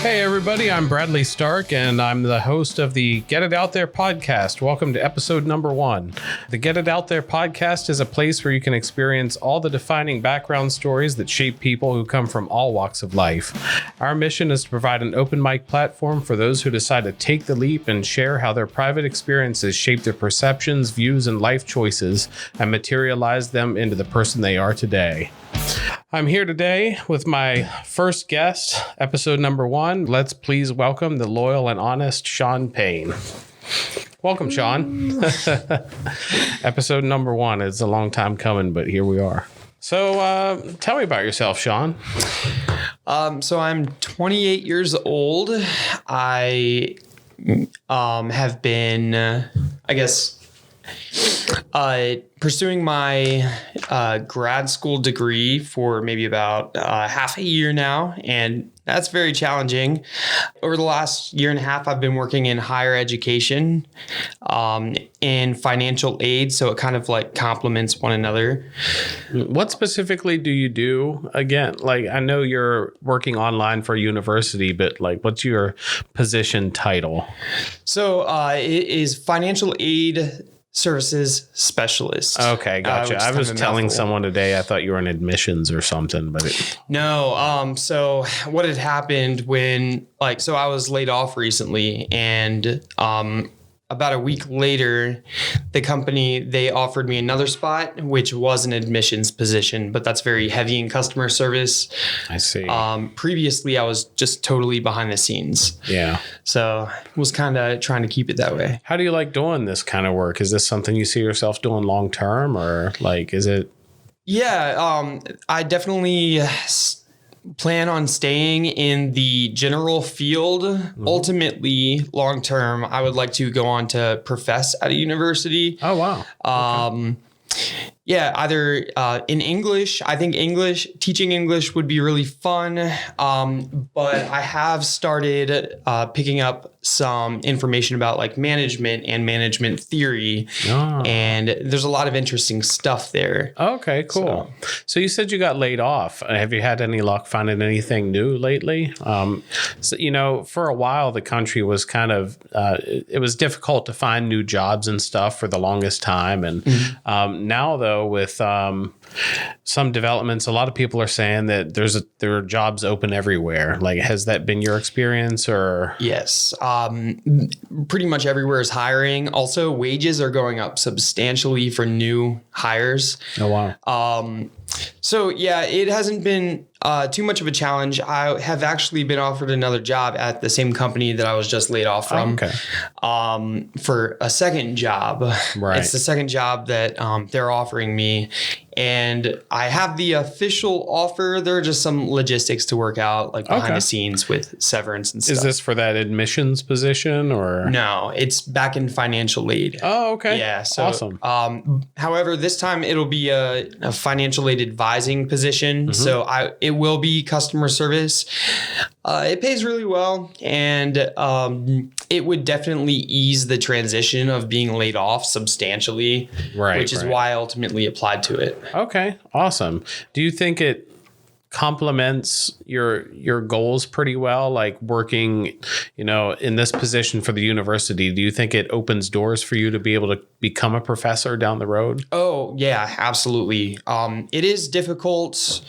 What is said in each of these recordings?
Hey everybody, I'm Bradley Stark and I'm the host of the Get It Out There podcast. Welcome to episode number 1. The Get It Out There podcast is a place where you can experience all the defining background stories that shape people who come from all walks of life. Our mission is to provide an open mic platform for those who decide to take the leap and share how their private experiences shape their perceptions, views, and life choices and materialize them into the person they are today. I'm here today with my first guest, episode number 1. Let's please welcome the loyal and honest Sean Paine. Welcome, Sean. Episode number 1. It's a long time coming, but here we are. So tell me about yourself, Sean. So I'm 28 years old. I have been, pursuing my grad school degree for maybe about half a year now, and that's very challenging. Over the last year and a half, I've been working in higher education, in financial aid, so it kind of like complements one another. What specifically do you do? Again, like I know you're working online for a university, but like what's your position title? So it is financial aid services specialist. Okay, gotcha. I was telling someone today I thought you were in admissions or something, but No. So what had happened when I was laid off recently, and about a week later, the company, they offered me another spot, which was an admissions position, but that's very heavy in customer service. I see. Previously, I was just totally behind the scenes. Yeah. So was kind of trying to keep it that way. How do you like doing this kind of work? Is this something you see yourself doing long term, or like, is it? Yeah, I definitely plan on staying in the general field. Mm-hmm. Ultimately, long term, I would like to go on to profess at a university. Oh, wow. Okay. Yeah, either in English. I think teaching English would be really fun. But I have started picking up some information about like management and management theory. Oh. And there's a lot of interesting stuff there. Okay, cool. So you said you got laid off. Have you had any luck finding anything new lately? So, for a while, the country was kind of, it was difficult to find new jobs and stuff for the longest time. And now, though, with some developments, a lot of people are saying that there are jobs open everywhere. Like, has that been your experience or? Yes. Pretty much everywhere is hiring. Also, wages are going up substantially for new hires. Oh, wow. So, yeah, it hasn't been too much of a challenge. I have actually been offered another job at the same company that I was just laid off from. For a second job. Right. It's the second job that they're offering me. And I have the official offer. There are just some logistics to work out, like behind the scenes with severance and stuff. Is this for that admissions position or? No, it's back in financial aid. Oh, okay. Yeah. So, awesome. However, this time it'll be a financial aid advising position. Mm-hmm. So it will be customer service. It pays really well, and it would definitely ease the transition of being laid off substantially, which is why I ultimately applied to it. Okay, awesome. Do you think it complements your goals pretty well, like working, in this position for the university? Do you think it opens doors for you to be able to become a professor down the road? Oh, yeah, absolutely. It is difficult.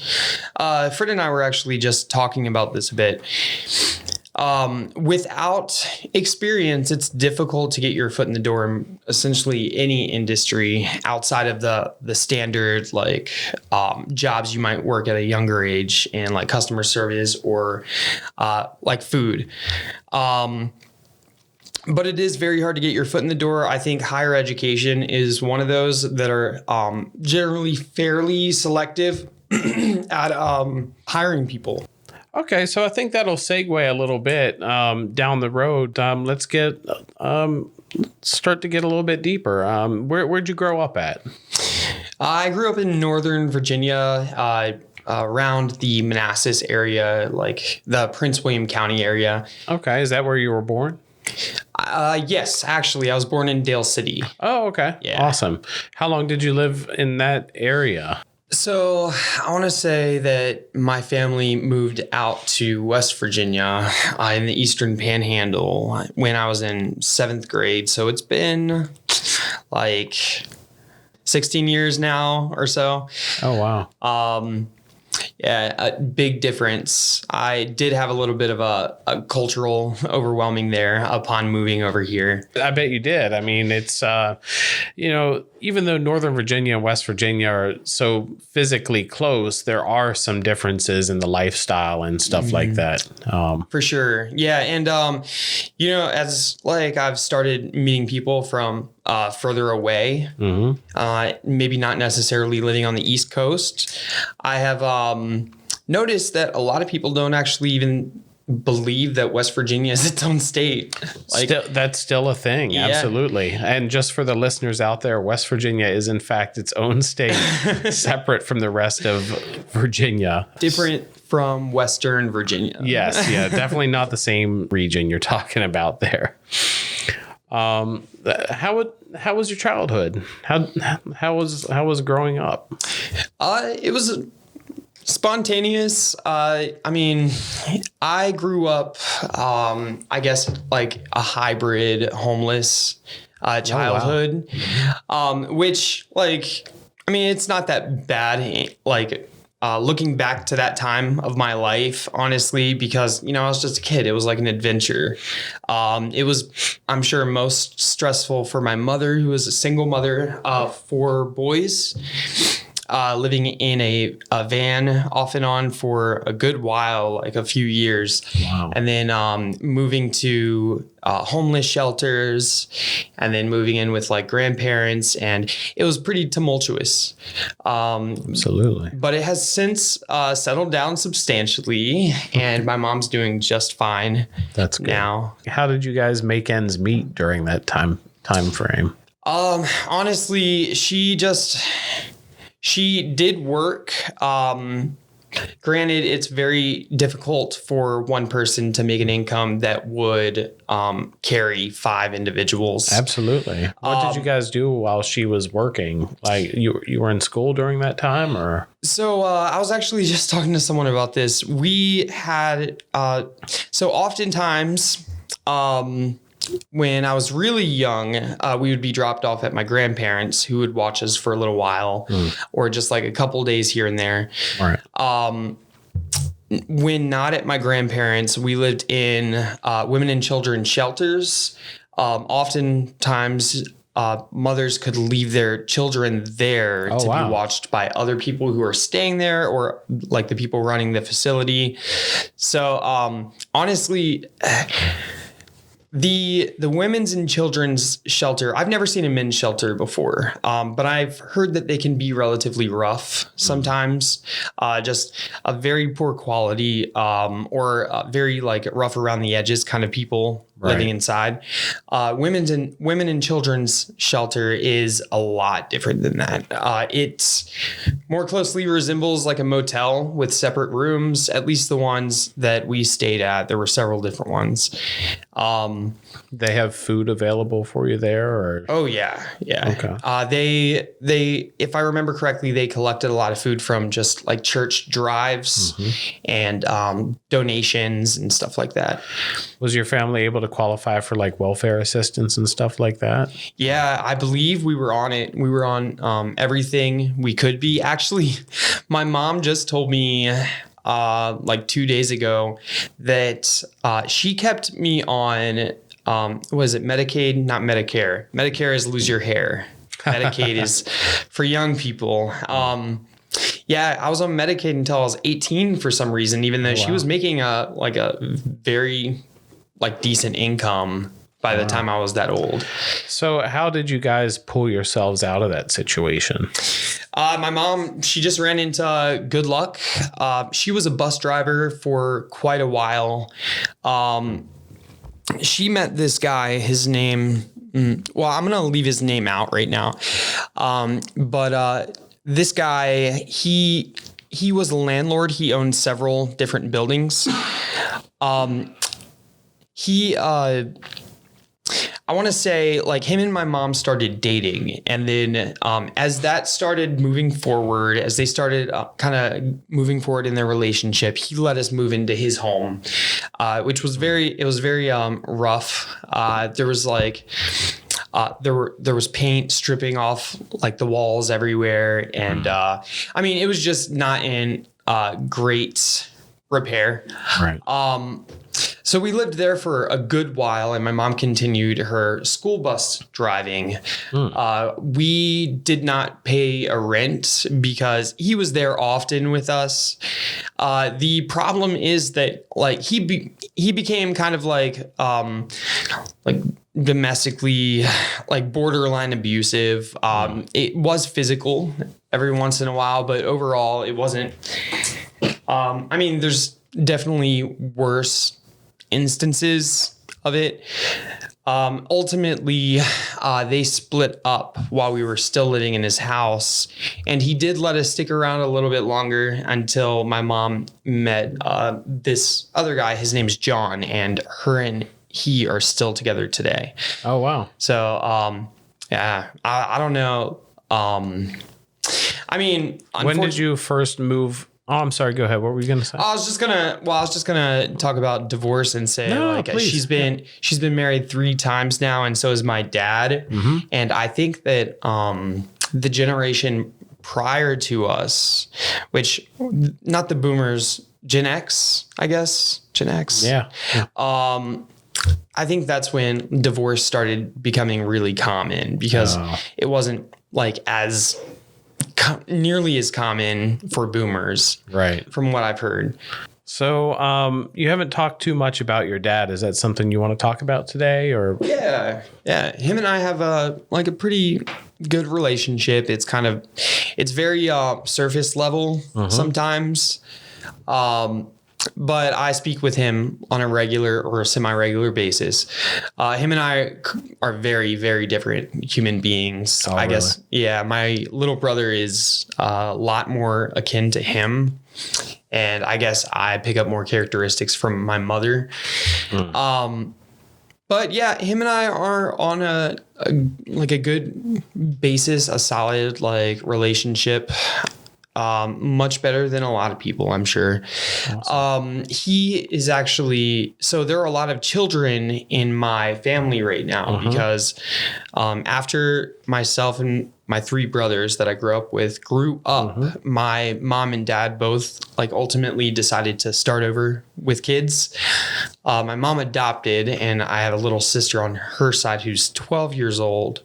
Fred and I were actually just talking about this a bit. Without experience, it's difficult to get your foot in the door in essentially any industry outside of the standard jobs you might work at a younger age in like customer service or like food. But it is very hard to get your foot in the door. I think higher education is one of those that are generally fairly selective at hiring people. Okay, so I think that'll segue a little bit down the road. Let's start to get a little bit deeper. Where'd you grow up at? I grew up in Northern Virginia, around the Manassas area, like the Prince William County area. Okay, is that where you were born? Yes, actually, I was born in Dale City. Oh, okay. Yeah. Awesome. How long did you live in that area? So I want to say that my family moved out to West Virginia in the Eastern Panhandle when I was in 7th grade. So it's been like 16 years now or so. Oh, wow. Yeah, a big difference. I did have a little bit of a cultural overwhelming there upon moving over here. I bet you did. I mean, it's, even though Northern Virginia and West Virginia are so physically close, there are some differences in the lifestyle and stuff like that. For sure. Yeah. And, as like I've started meeting people from further away, maybe not necessarily living on the East Coast, I have noticed that a lot of people don't actually even believe that West Virginia is its own state. That's still a thing. Yeah. Absolutely. And just for the listeners out there, West Virginia is in fact its own state, separate from the rest of Virginia. Different from Western Virginia. Yes. Yeah. Definitely not the same region you're talking about there. How was your childhood? How was growing up? It was spontaneous. I mean, I grew up, I guess like a hybrid homeless childhood, which like, I mean, it's not that bad. Like, looking back to that time of my life, honestly, because, I was just a kid. It was like an adventure. It was, I'm sure, most stressful for my mother, who was a single mother of 4 boys. Living in a van off and on for a good while, like a few years. Wow. And then moving to homeless shelters, and then moving in with like grandparents. And it was pretty tumultuous. Absolutely. But it has since settled down substantially, and my mom's doing just fine. That's good. Now. How did you guys make ends meet during that time frame? Honestly, she did work. Granted, it's very difficult for one person to make an income that would carry 5 individuals. Absolutely. What did you guys do while she was working? Like you were in school during that time, or? So I was actually just talking to someone about this. We had so oftentimes. When I was really young, we would be dropped off at my grandparents, who would watch us for a little while, or just like a couple days here and there. All right. When not at my grandparents, we lived in women and children shelters. Oftentimes, mothers could leave their children there to be watched by other people who are staying there, or like the people running the facility. So honestly, The women's and children's shelter, I've never seen a men's shelter before, but I've heard that they can be relatively rough sometimes, just a very poor quality, or very like rough around the edges kind of people living inside. Women and children's shelter is a lot different than that. It more closely resembles like a motel with separate rooms, at least the ones that we stayed at. There were several different ones. They have food available for you there, or? Oh yeah. Okay. They, if I remember correctly, they collected a lot of food from just like church drives and donations and stuff like that. Was your family able to qualify for like welfare assistance and stuff like that? Yeah, I believe we were on it. We were on everything we could be. Actually, my mom just told me like 2 days ago that she kept me on, was it Medicaid? Not Medicare. Medicare is lose your hair. Medicaid is for young people. Yeah, I was on Medicaid until I was 18 for some reason, even though she was making a very like decent income by the time I was that old. So how did you guys pull yourselves out of that situation? My mom, she just ran into good luck. She was a bus driver for quite a while. She met this guy, his name, well, I'm going to leave his name out right now. But this guy, he was a landlord. He owned several different buildings. I want to say like him and my mom started dating, and then as that started moving forward, as they started kind of moving forward in their relationship, he let us move into his home, which was very rough. There was like there was paint stripping off like the walls everywhere, and I mean it was just not in great repair. Right. So we lived there for a good while, and my mom continued her school bus driving. We did not pay a rent because he was there often with us. The problem is that like he became kind of like domestically like borderline abusive. It was physical every once in a while, but overall it wasn't. I mean, there's definitely worse instances of it. Ultimately, they split up while we were still living in his house, and he did let us stick around a little bit longer until my mom met this other guy. His name's John, and her and he are still together today. Oh, wow. So, yeah, I don't know. I mean, when did you first move? Oh, I'm sorry. Go ahead. What were you gonna say? I was just gonna talk about divorce and say please. she's been married 3 times now, and so is my dad. Mm-hmm. And I think that the generation prior to us, which not the boomers, Gen X, I guess, Gen X. Yeah. I think that's when divorce started becoming really common because it wasn't like as nearly as common for boomers, right? From what I've heard. So, you haven't talked too much about your dad. Is that something you want to talk about today, or? Yeah. Him and I have a pretty good relationship. It's very surface level sometimes. But I speak with him on a regular or semi-regular basis. Him and I are very, very different human beings. I guess. Yeah. My little brother is a lot more akin to him. And I guess I pick up more characteristics from my mother. But yeah, him and I are on a good basis, a solid like relationship. Much better than a lot of people, I'm sure. Awesome. He is actually, so there are a lot of children in my family right now because after myself and my 3 brothers that I grew up with grew up, my mom and dad both like ultimately decided to start over with kids. My mom adopted, and I have a little sister on her side who's 12 years old.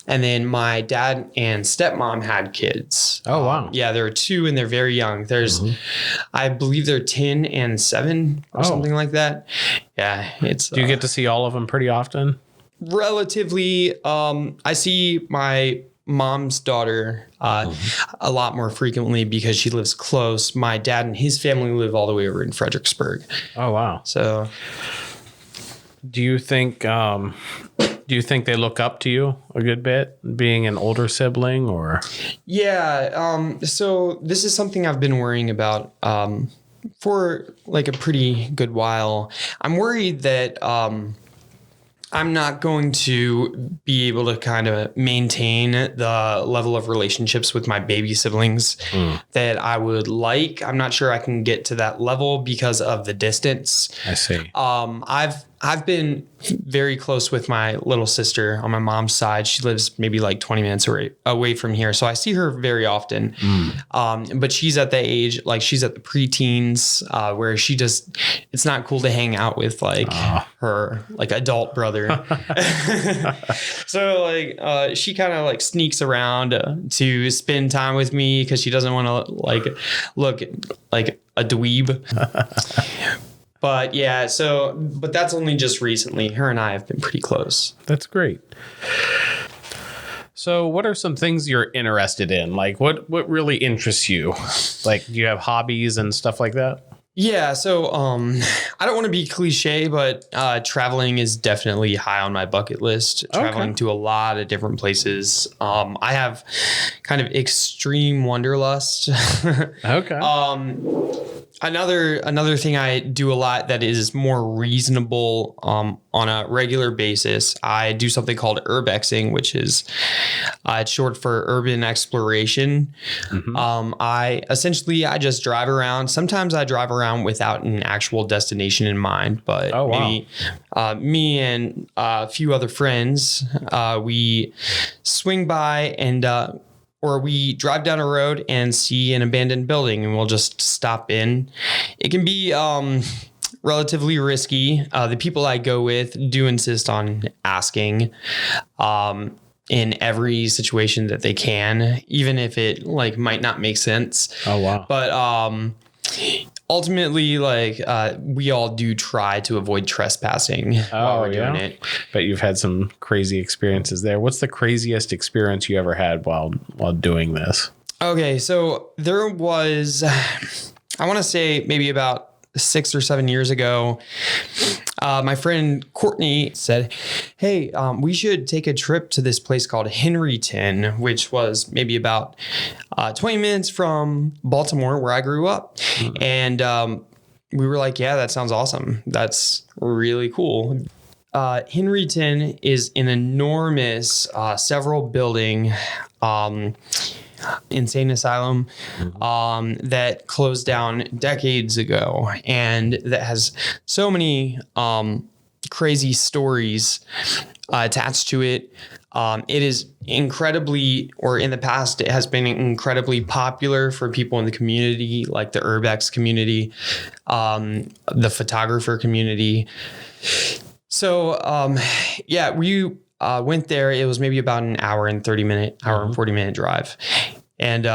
And then my dad and stepmom had kids. Oh, wow. Yeah, there are 2 and they're very young. There's, I believe they're 10 and 7 or something like that. Yeah, it's. Do you get to see all of them pretty often? Relatively. I see my mom's daughter a lot more frequently because she lives close. My dad and his family live all the way over in Fredericksburg. Oh, wow. So. Do you think they look up to you a good bit, being an older sibling, or? Yeah. So this is something I've been worrying about for like a pretty good while. I'm worried that I'm not going to be able to kind of maintain the level of relationships with my baby siblings that I would like. I'm not sure I can get to that level because of the distance. I see. I've been very close with my little sister on my mom's side. She lives maybe like 20 minutes away from here. So I see her very often. But she's at the age, like she's at the preteens where it's not cool to hang out with like her like adult brother. So like she kind of like sneaks around to spend time with me because she doesn't want to like look like a dweeb. But yeah, but that's only just recently. Her and I have been pretty close. That's great. So what are some things you're interested in? Like what really interests you? Like, do you have hobbies and stuff like that? Yeah. So I don't want to be cliche, but traveling is definitely high on my bucket list. Traveling to a lot of different places. I have kind of extreme wanderlust. Okay. another thing I do a lot that is more reasonable on a regular basis, I do something called urbexing, which is it's short for urban exploration. I just drive around. Sometimes I drive around without an actual destination in mind, but maybe me and a few other friends, we swing by and or we drive down a road and see an abandoned building and we'll just stop in. It can be relatively risky. The people I go with do insist on asking in every situation that they can, even if it like might not make sense. Oh, wow. But ultimately, like we all do try to avoid trespassing while we're doing it. But you've had some crazy experiences there. What's the craziest experience you ever had while doing this? Okay, so there was, I want to say maybe about 6 or 7 years ago, my friend Courtney said, hey, we should take a trip to this place called Henryton, which was maybe about 20 minutes from Baltimore, where I grew up. And we were like, yeah, that sounds awesome. That's really cool. Henryton is an enormous several building insane asylum that closed down decades ago, and that has so many crazy stories attached to it. It is incredibly, or in the past, it has been incredibly popular for people in the community, like the urbex community, the photographer community. So, we went there. It was maybe about an hour and 40 minute drive. And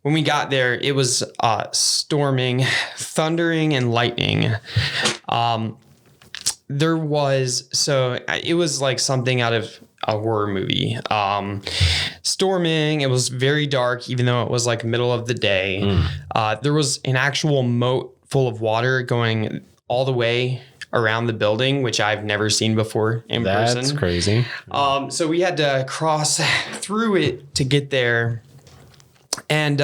when we got there, it was storming, thundering, and lightning. It was like something out of a horror movie. Storming, it was very dark, even though it was like middle of the day. There was an actual moat full of water going all the way around the building, which I've never seen before in person. That's crazy. So we had to cross through it to get there. And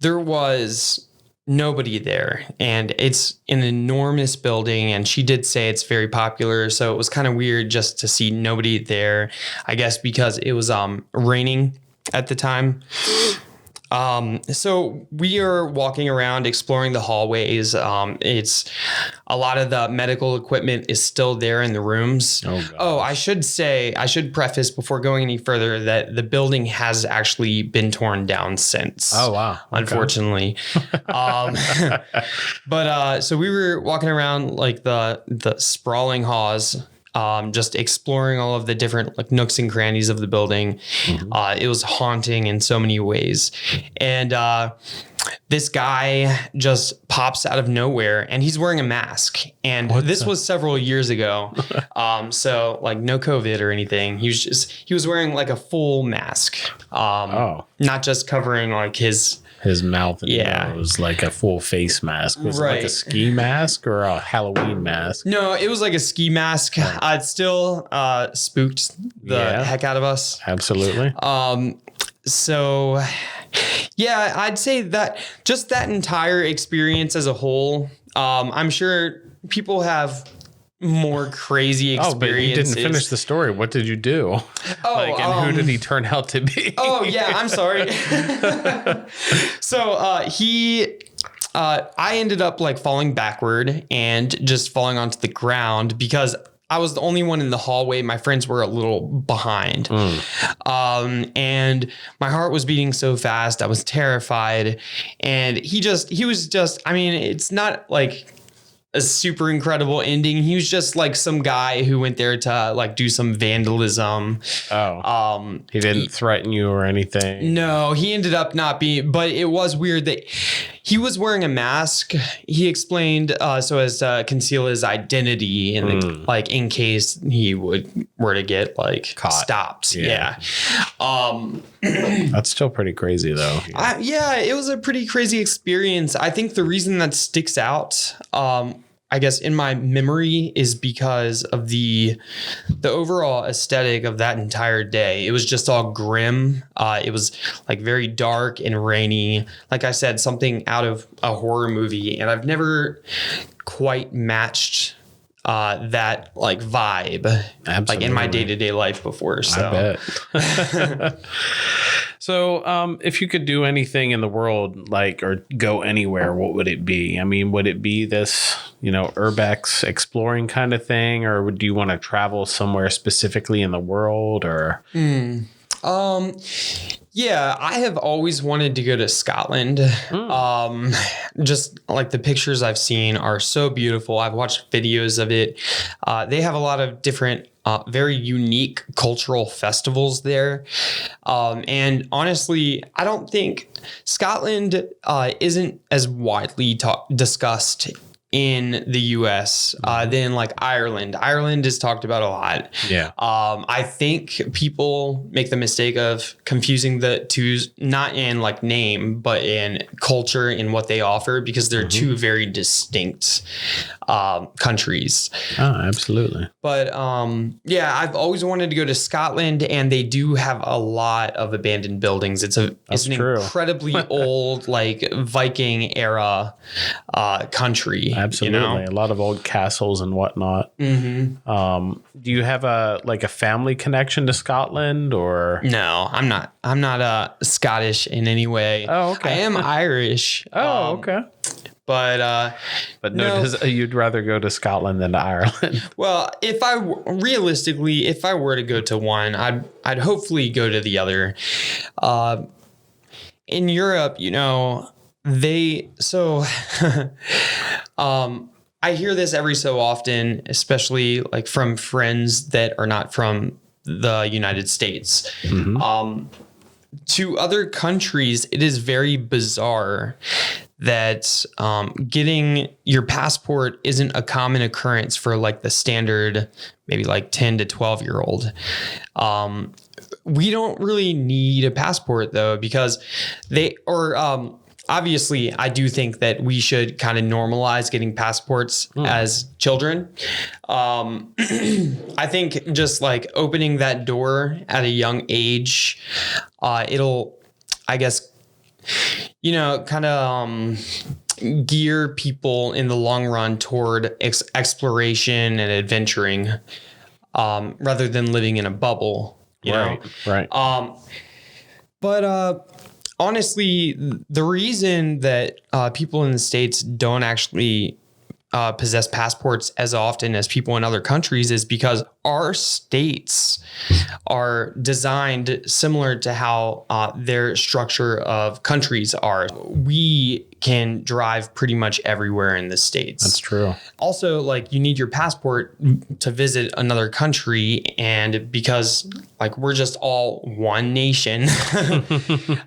there was nobody there. And it's an enormous building. And she did say it's very popular. So it was kind of weird just to see nobody there, I guess, because it was raining at the time. So we are walking around exploring the hallways. It's a lot of the medical equipment is still there in the rooms. I should preface before going any further that the building has actually been torn down since. Oh, wow. Unfortunately. But so we were walking around like the sprawling halls, just exploring all of the different like nooks and crannies of the building. It was haunting in so many ways. And this guy just pops out of nowhere and he's wearing a mask. And this was several years ago. So like no COVID or anything. He was wearing like a full mask. Not just covering like his mouth and nose, like a full face mask. Was it like a ski mask or a Halloween mask? No, it was like a ski mask. It still spooked the heck out of us. Absolutely. So yeah, I'd say that just that entire experience as a whole, I'm sure people have more crazy experiences. Oh, but you didn't finish the story. What did you do? And who did he turn out to be? I'm sorry. So I ended up like falling backward and just falling onto the ground because I was the only one in the hallway. My friends were a little behind. And my heart was beating so fast. I was terrified. And he was just, I mean, it's not like a super incredible ending. He was just like some guy who went there to like do some vandalism. He didn't threaten you or anything. No, he ended up not being, but it was weird that he was wearing a mask. He explained so as to conceal his identity and like in case he were to get like caught, stopped. Yeah. That's still pretty crazy though. It was a pretty crazy experience. I think the reason that sticks out I guess in my memory is because of the overall aesthetic of that entire day. It was just all grim. It was like very dark and rainy. Like I said, something out of a horror movie, and I've never quite matched that like vibe. Absolutely. Like in my day-to-day life before. So I bet. So if you could do anything in the world, like, or go anywhere, what would it be? I mean, would it be this, urbex exploring kind of thing, or do you want to travel somewhere specifically in the world, or? Yeah, I have always wanted to go to Scotland. Just like the pictures I've seen are so beautiful. I've watched videos of it. They have a lot of different, very unique cultural festivals there. And honestly, I don't think Scotland isn't as widely discussed in the US than like Ireland. Ireland is talked about a lot. Yeah. I think people make the mistake of confusing the two, not in like name, but in culture and what they offer, because they're two very distinct countries. Oh, absolutely. But yeah, I've always wanted to go to Scotland, and they do have a lot of abandoned buildings. It's an incredibly old, like Viking era country. Absolutely. A lot of old castles and whatnot. Do you have a family connection to Scotland, or? No, I'm not Scottish in any way. Oh, okay. I am Irish. Oh, okay. But no, you'd rather go to Scotland than to Ireland. Well, if I were to go to one, I'd hopefully go to the other. In Europe, I hear this every so often, especially like from friends that are not from the United States. To other countries, it is very bizarre that getting your passport isn't a common occurrence for like the standard, maybe like 10 to 12 year old. We don't really need a passport though, because obviously, I do think that we should kind of normalize getting passports as children. I think just like opening that door at a young age, it'll, I guess, kind of gear people in the long run toward exploration and adventuring, rather than living in a bubble. Right. But honestly, the reason that people in the States don't actually possess passports as often as people in other countries is because our states are designed similar to how their structure of countries are. We can drive pretty much everywhere in the States. That's true. Also, like, you need your passport to visit another country, and because like we're just all one nation,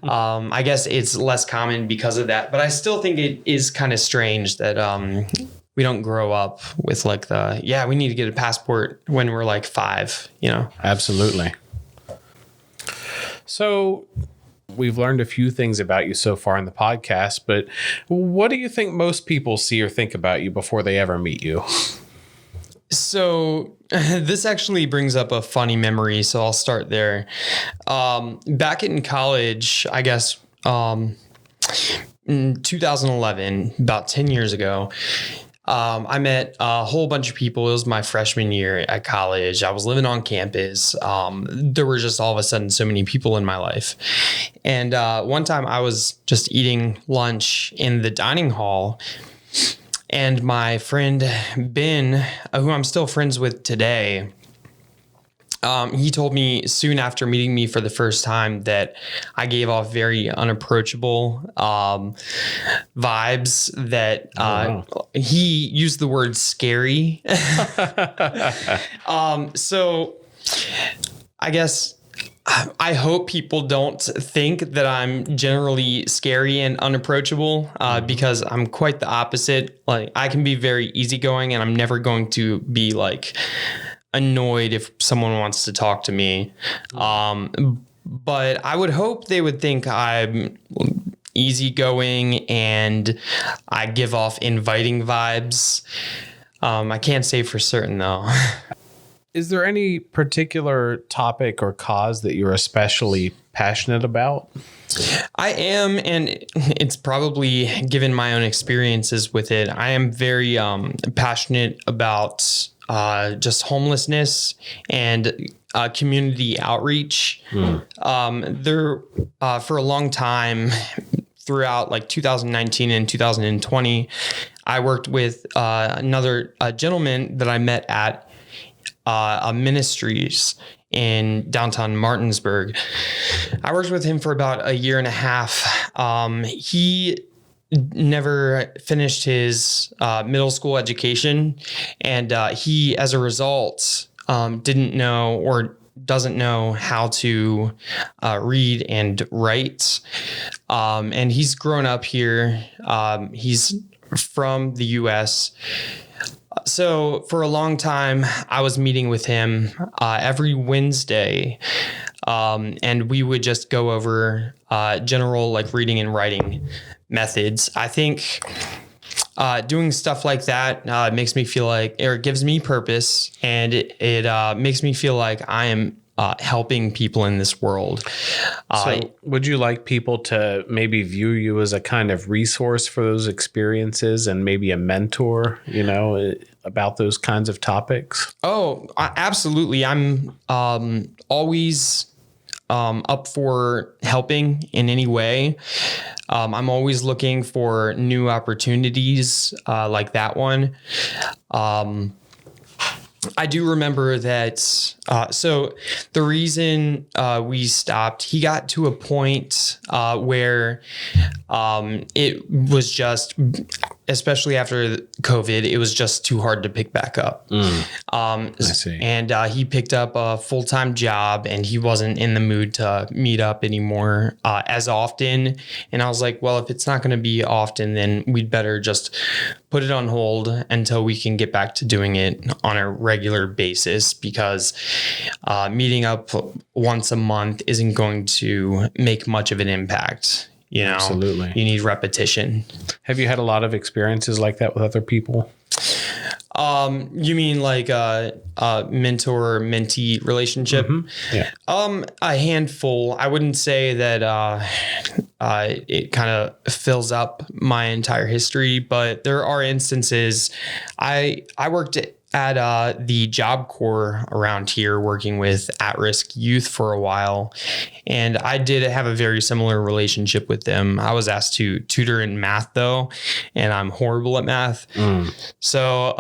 I guess it's less common because of that. But I still think it is kind of strange that we don't grow up with like we need to get a passport when we're like 5, Absolutely. So we've learned a few things about you so far in the podcast, but what do you think most people see or think about you before they ever meet you? So this actually brings up a funny memory, so I'll start there. Back in college, I guess, in 2011, about 10 years ago, I met a whole bunch of people. It was my freshman year at college. I was living on campus. There were just all of a sudden so many people in my life. And one time I was just eating lunch in the dining hall, and my friend Ben, who I'm still friends with today, he told me soon after meeting me for the first time that I gave off very unapproachable vibes, that he used the word scary. So I guess I hope people don't think that I'm generally scary and unapproachable, because I'm quite the opposite. Like, I can be very easygoing, and I'm never going to be like annoyed if someone wants to talk to me. But I would hope they would think I'm easygoing and I give off inviting vibes. I can't say for certain though. Is there any particular topic or cause that you're especially passionate about? I am, and it's probably given my own experiences with it. I am very passionate about just homelessness and community outreach. There, for a long time, throughout like 2019 and 2020, I worked with another gentleman that I met at a ministries in downtown Martinsburg. I worked with him for about a year and a half. He never finished his middle school education, and he, as a result, didn't know or doesn't know how to read and write. And he's grown up here. He's from the U.S. So for a long time, I was meeting with him every Wednesday, and we would just go over general like reading and writing methods. I think doing stuff like that makes me feel like, or it gives me purpose, and it makes me feel like I am helping people in this world. So would you like people to maybe view you as a kind of resource for those experiences and maybe a mentor, about those kinds of topics? Oh, absolutely. I'm always up for helping in any way. I'm always looking for new opportunities like that one. I do remember that. So the reason we stopped, he got to a point where it was just, especially after COVID, it was just too hard to pick back up. I see. And he picked up a full-time job, and he wasn't in the mood to meet up anymore as often. And I was like, well, if it's not going to be often, then we'd better just put it on hold until we can get back to doing it on a regular basis, because meeting up once a month isn't going to make much of an impact. Absolutely. You need repetition. Have you had a lot of experiences like that with other people? You mean like a mentor-mentee relationship? Mm-hmm. Yeah. A handful. I wouldn't say that it kind of fills up my entire history, but there are instances. I worked at the Job Corps around here, working with at-risk youth for a while. And I did have a very similar relationship with them. I was asked to tutor in math though, and I'm horrible at math. So,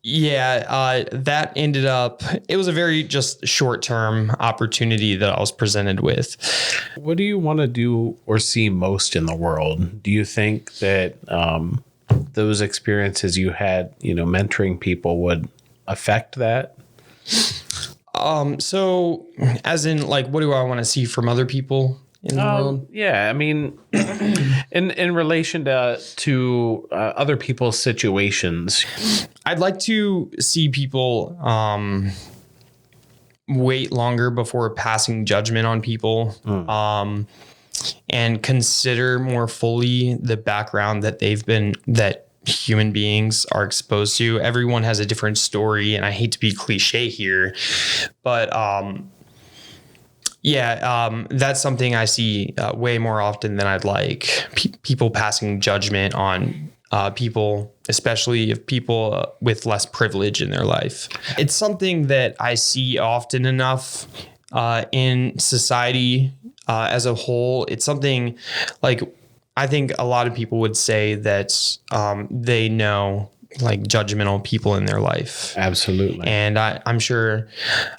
that ended up, it was a very just short-term opportunity that I was presented with. What do you want to do or see most in the world? Do you think that those experiences you had, mentoring people would affect that? So as in like, what do I want to see from other people in the world? Yeah. I mean, in relation to other people's situations, I'd like to see people wait longer before passing judgment on people, and consider more fully the background that that human beings are exposed to. Everyone has a different story, and I hate to be cliche here, but that's something I see way more often than I'd like. People passing judgment on people, especially if people with less privilege in their life. It's something that I see often enough in society as a whole. It's something like, I think a lot of people would say that they know like judgmental people in their life. Absolutely. And I'm sure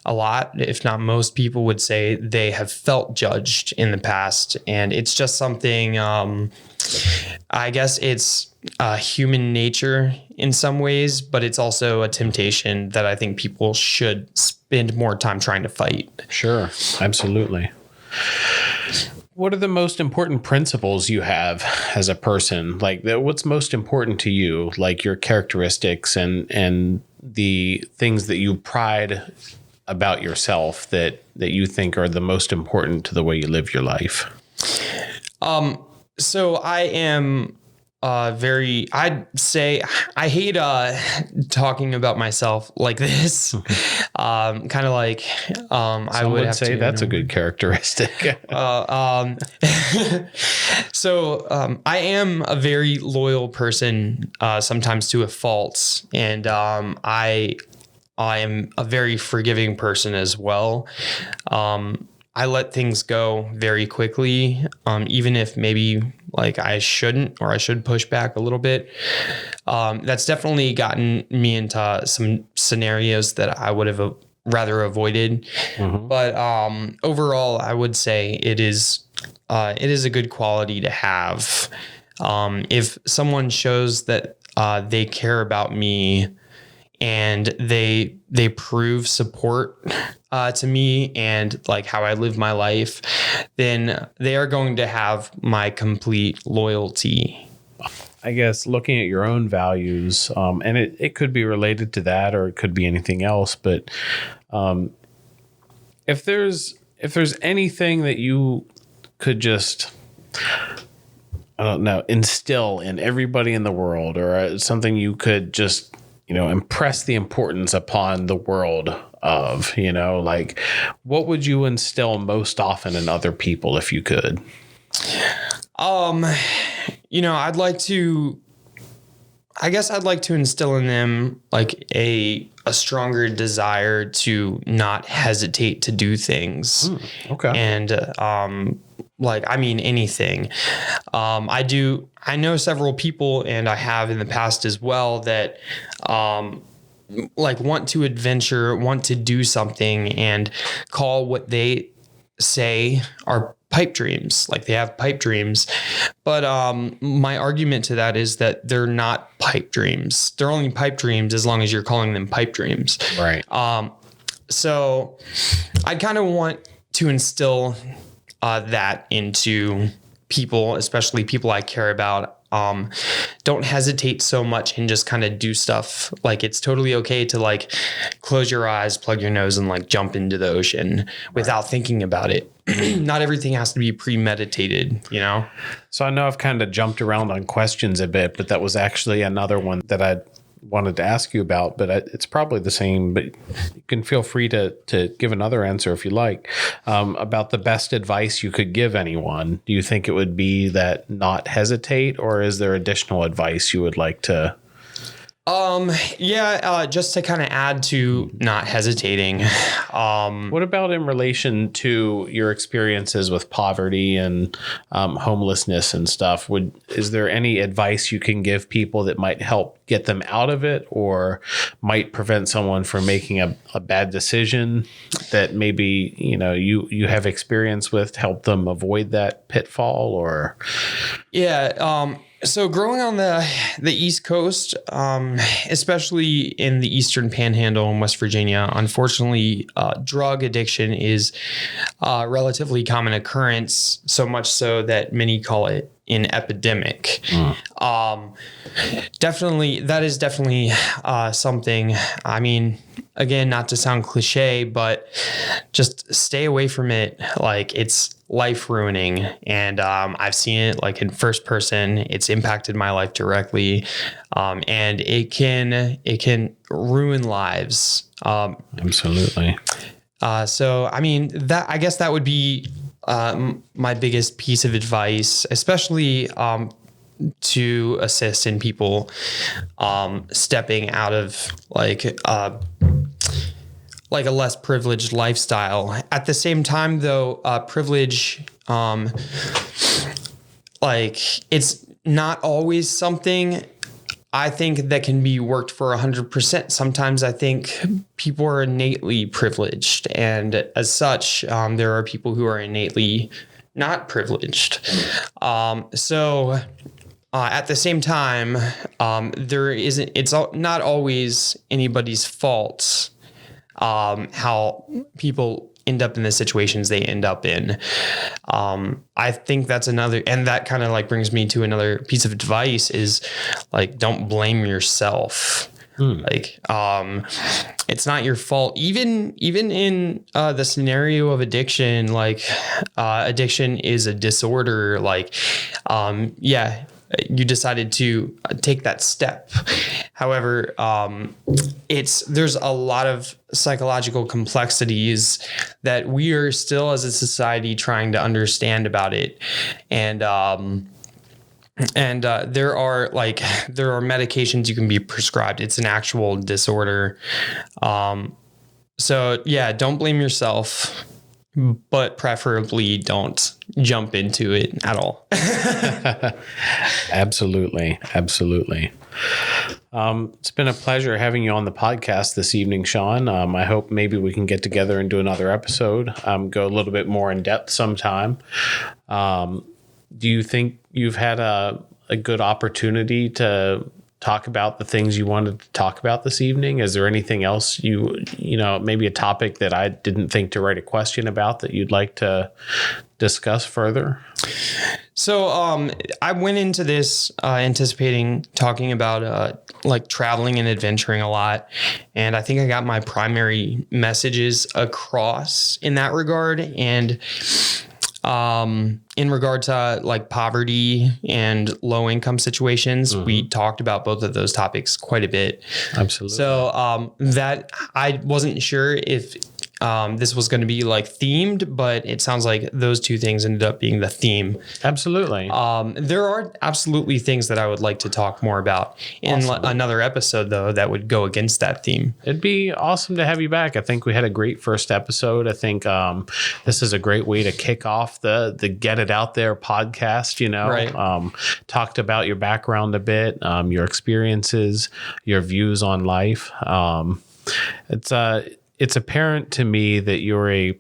a lot, if not most people, would say they have felt judged in the past. And it's just something, I guess it's human nature in some ways, but it's also a temptation that I think people should spend more time trying to fight. Sure. Absolutely. What are the most important principles you have as a person? Like, what's most important to you? Like your characteristics and the things that you pride about yourself that you think are the most important to the way you live your life? So I am I'd say I hate talking about myself like this. Kind of like I would have say to, that's a good characteristic. So I am a very loyal person, sometimes to a fault, and I am a very forgiving person as well. I let things go very quickly, even if maybe like I shouldn't, or I should push back a little bit. That's definitely gotten me into some scenarios that I would have rather avoided. Mm-hmm. But overall, I would say it is a good quality to have. If someone shows that they care about me, and they prove support to me and like how I live my life, then they are going to have my complete loyalty. I guess looking at your own values, and it could be related to that, or it could be anything else. But if there's anything that you could just, I don't know, instill in everybody in the world, or something you could just, impress the importance upon the world of, like, what would you instill most often in other people if you could? I'd like to instill in them like a stronger desire to not hesitate to do things. Okay. And, anything. I know several people, and I have in the past as well, that, want to adventure, want to do something, and call what they say are pipe dreams. Like, they have pipe dreams. But my argument to that is that they're not pipe dreams. They're only pipe dreams as long as you're calling them pipe dreams. Right. So I kind of want to instill that into people, especially people I care about. Don't hesitate so much and just kind of do stuff. Like, it's totally okay to like close your eyes, plug your nose, and like jump into the ocean without thinking about it. Not everything has to be premeditated, So I know I've kind of jumped around on questions a bit, but that was actually another one that I wanted to ask you about, but it's probably the same, but you can feel free to give another answer if you like, about the best advice you could give anyone. Do you think it would be that not hesitate, or is there additional advice you would like to? Just to kind of add to not hesitating. What about in relation to your experiences with poverty and homelessness and stuff? Is there any advice you can give people that might help get them out of it, or might prevent someone from making a bad decision that maybe, you have experience with, to help them avoid that pitfall? Or so growing on the East Coast, especially in the Eastern Panhandle in West Virginia, unfortunately, drug addiction is a relatively common occurrence, so much so that many call it an epidemic. That is definitely something. I mean, again, not to sound cliche, but just stay away from it. Like, it's life ruining. And I've seen it like in first person. It's impacted my life directly. And it can ruin lives. Absolutely. So, I mean, I guess that would be my biggest piece of advice, especially to assist in people stepping out of like a less privileged lifestyle. At the same time, though, privilege, it's not always something I think that can be worked for 100%. Sometimes I think people are innately privileged, and as such, there are people who are innately not privileged. So at the same time, it's not always anybody's fault how people end up in the situations they end up in. I think that's another, and that kind of like brings me to another piece of advice is like, don't blame yourself. Like, it's not your fault. Even in the scenario of addiction, like, addiction is a disorder. Like, you decided to take that step. However, there's a lot of psychological complexities that we are still as a society trying to understand about it. And there are medications you can be prescribed. It's an actual disorder. So yeah, don't blame yourself, but preferably don't jump into it at all. Absolutely. It's been a pleasure having you on the podcast this evening, Sean. I hope maybe we can get together and do another episode, go a little bit more in depth sometime. Do you think you've had a good opportunity to talk about the things you wanted to talk about this evening? Is there anything else maybe a topic that I didn't think to write a question about that you'd like to discuss further? So I went into this anticipating talking about traveling and adventuring a lot. And I think I got my primary messages across in that regard. And in regard to poverty and low income situations, we talked about both of those topics quite a bit. Absolutely. So that I wasn't sure if this was going to be themed, but it sounds like those two things ended up being the theme. Absolutely. There are absolutely things that I would like to talk more about in another episode, though, that would go against that theme. It'd be awesome to have you back. I think we had a great first episode. I think this is a great way to kick off the Get It Out There podcast, Right. Talked about your background a bit, your experiences, your views on life. It's apparent to me that you're an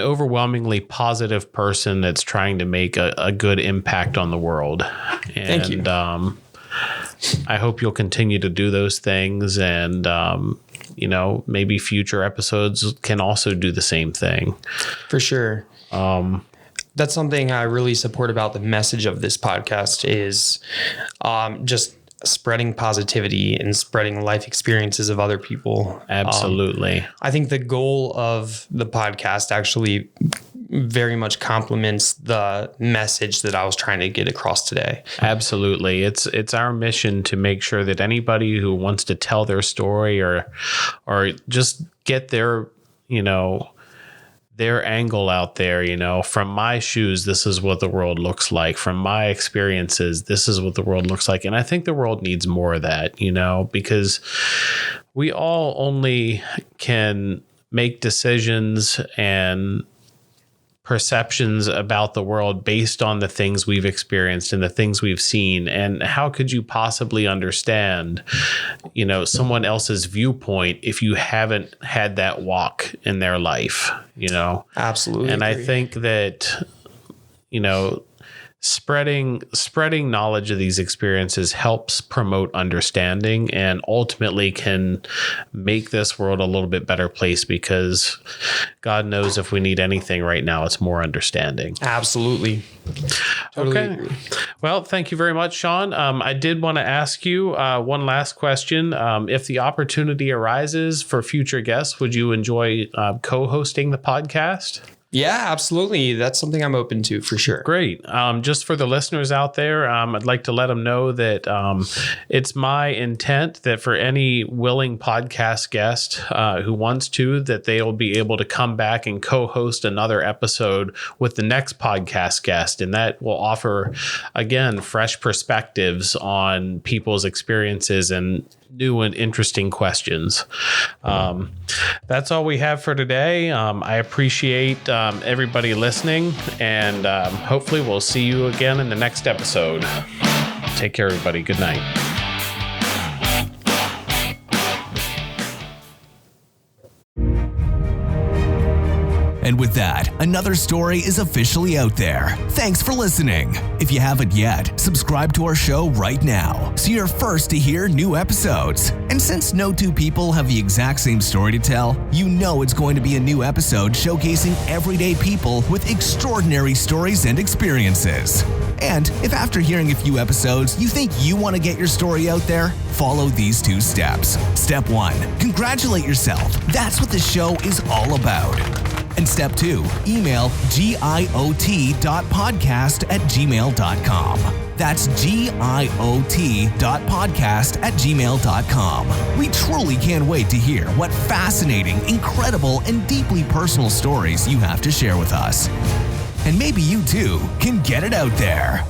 overwhelmingly positive person that's trying to make a good impact on the world. And, Thank you. I hope you'll continue to do those things, and maybe future episodes can also do the same thing. For sure. That's something I really support about the message of this podcast is just spreading positivity and spreading life experiences of other people. Absolutely. I think the goal of the podcast actually very much complements the message that I was trying to get across today. Absolutely. It's our mission to make sure that anybody who wants to tell their story or just get their angle out there, from my shoes, this is what the world looks like. From my experiences, this is what the world looks like. And I think the world needs more of that, because we all only can make decisions and perceptions about the world based on the things we've experienced and the things we've seen. And how could you possibly understand, someone else's viewpoint if you haven't had that walk in their life, Absolutely. And agree. I think that, spreading knowledge of these experiences helps promote understanding and ultimately can make this world a little bit better place, because God knows if we need anything right now, it's more understanding. Absolutely. Totally Okay. agree. Well, thank you very much, Sean. I did want to ask you one last question. If the opportunity arises for future guests, would you enjoy co-hosting the podcast? Yeah, absolutely. That's something I'm open to for sure. Great. Just for the listeners out there, I'd like to let them know that it's my intent that for any willing podcast guest who wants to, that they will be able to come back and co-host another episode with the next podcast guest. And that will offer, again, fresh perspectives on people's experiences and new and interesting questions. That's all we have for today. I appreciate everybody listening, and hopefully we'll see you again in the next episode. Take care, everybody. Good night. And with that, another story is officially out there. Thanks for listening. If you haven't yet, subscribe to our show right now so you're first to hear new episodes. And since no two people have the exact same story to tell, you know it's going to be a new episode showcasing everyday people with extraordinary stories and experiences. And if after hearing a few episodes, you think you want to get your story out there, follow these 2 steps. Step 1, congratulate yourself. That's what the show is all about. And step 2, email giot.podcast@gmail.com. That's giot.podcast@gmail.com. We truly can't wait to hear what fascinating, incredible, and deeply personal stories you have to share with us. And maybe you too can get it out there.